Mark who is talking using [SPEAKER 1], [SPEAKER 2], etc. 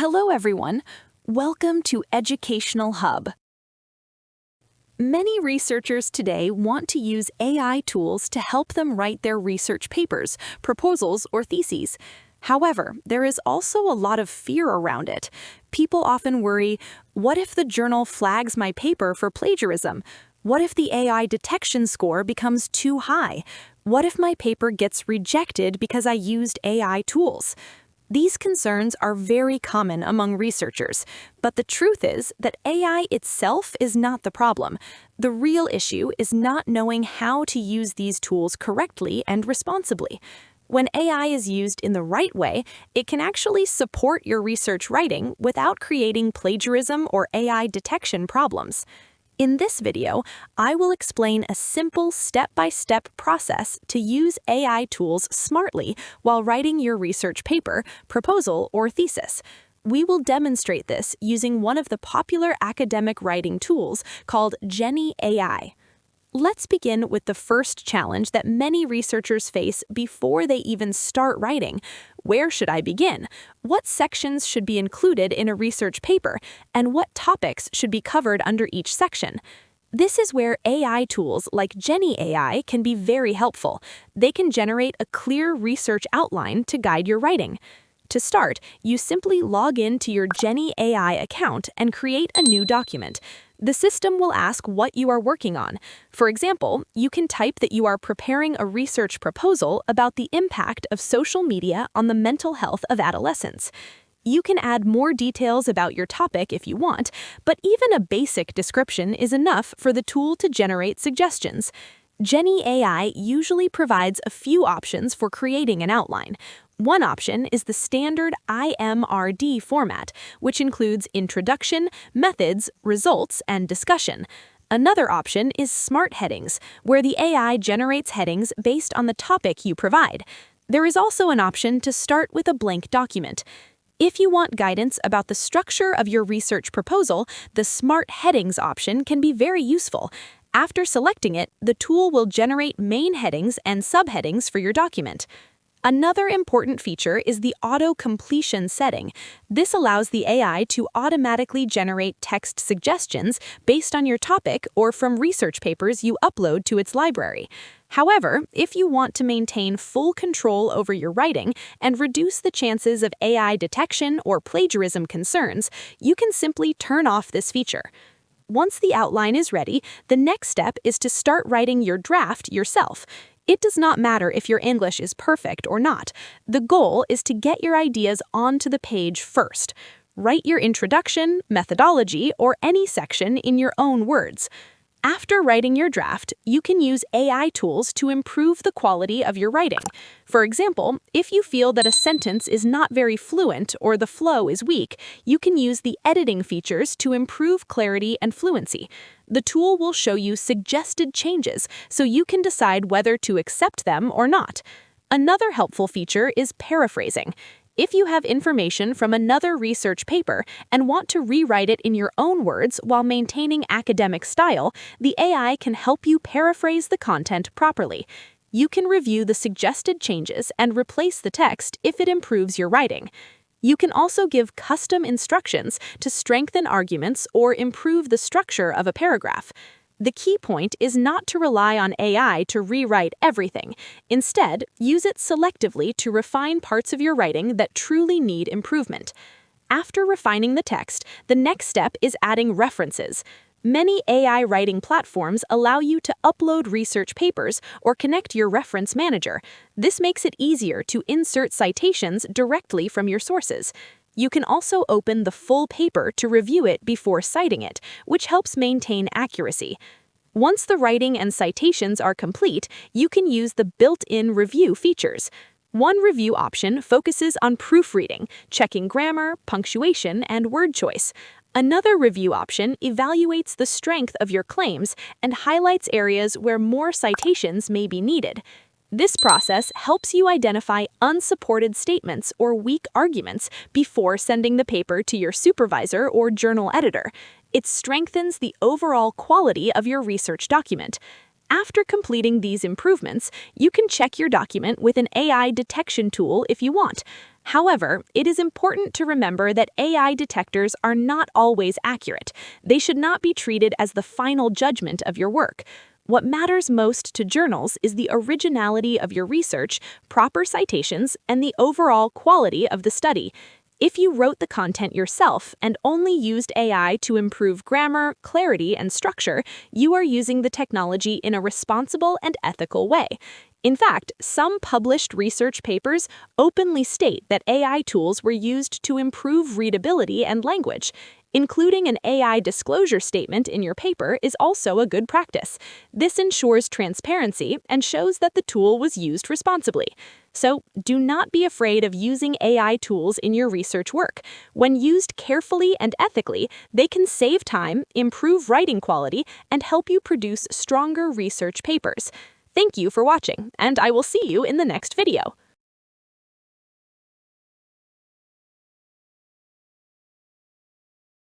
[SPEAKER 1] Hello, everyone. Welcome to Educational Hub. Many researchers today want to use AI tools to help them write their research papers, proposals, or theses. However, there is also a lot of fear around it. People often worry, what if the journal flags my paper for plagiarism? What if the AI detection score becomes too high? What if my paper gets rejected because I used AI tools? These concerns are very common among researchers, but the truth is that AI itself is not the problem. The real issue is not knowing how to use these tools correctly and responsibly. When AI is used in the right way, it can actually support your research writing without creating plagiarism or AI detection problems. In this video, I will explain a simple step-by-step process to use AI tools smartly while writing your research paper, proposal, or thesis. We will demonstrate this using one of the popular academic writing tools called Genie AI. Let's begin with the first challenge that many researchers face before they even start writing. Where should I begin? What sections should be included in a research paper? And what topics should be covered under each section? This is where AI tools like Genie AI can be very helpful. They can generate a clear research outline to guide your writing. To start, you simply log in to your Genie AI account and create a new document. The system will ask what you are working on. For example, you can type that you are preparing a research proposal about the impact of social media on the mental health of adolescents. You can add more details about your topic if you want, but even a basic description is enough for the tool to generate suggestions. Genie AI usually provides a few options for creating an outline. One option is the standard IMRD format, which includes introduction, methods, results, and discussion. Another option is smart headings, where the AI generates headings based on the topic you provide. There is also an option to start with a blank document. If you want guidance about the structure of your research proposal, the smart headings option can be very useful. After selecting it, the tool will generate main headings and subheadings for your document. Another important feature is the auto-completion setting. This allows the AI to automatically generate text suggestions based on your topic or from research papers you upload to its library. However, if you want to maintain full control over your writing and reduce the chances of AI detection or plagiarism concerns, you can simply turn off this feature. Once the outline is ready, the next step is to start writing your draft yourself. It does not matter if your English is perfect or not. The goal is to get your ideas onto the page first. Write your introduction, methodology, or any section in your own words. After writing your draft, you can use AI tools to improve the quality of your writing. For example, if you feel that a sentence is not very fluent or the flow is weak, you can use the editing features to improve clarity and fluency. The tool will show you suggested changes, so you can decide whether to accept them or not. Another helpful feature is paraphrasing. If you have information from another research paper and want to rewrite it in your own words while maintaining academic style, the AI can help you paraphrase the content properly. You can review the suggested changes and replace the text if it improves your writing. You can also give custom instructions to strengthen arguments or improve the structure of a paragraph. The key point is not to rely on AI to rewrite everything. Instead, use it selectively to refine parts of your writing that truly need improvement. After refining the text, the next step is adding references. Many AI writing platforms allow you to upload research papers or connect your reference manager. This makes it easier to insert citations directly from your sources. You can also open the full paper to review it before citing it, which helps maintain accuracy. Once the writing and citations are complete, you can use the built-in review features. One review option focuses on proofreading, checking grammar, punctuation, and word choice. Another review option evaluates the strength of your claims and highlights areas where more citations may be needed. This process helps you identify unsupported statements or weak arguments before sending the paper to your supervisor or journal editor. It strengthens the overall quality of your research document. After completing these improvements, you can check your document with an AI detection tool if you want. However, it is important to remember that AI detectors are not always accurate. They should not be treated as the final judgment of your work. What matters most to journals is the originality of your research, proper citations, and the overall quality of the study. If you wrote the content yourself and only used AI to improve grammar, clarity, and structure, you are using the technology in a responsible and ethical way. In fact, some published research papers openly state that AI tools were used to improve readability and language. Including an AI disclosure statement in your paper is also a good practice. This ensures transparency and shows that the tool was used responsibly. So, do not be afraid of using AI tools in your research work. When used carefully and ethically, they can save time, improve writing quality, and help you produce stronger research papers. Thank you for watching, and I will see you in the next video.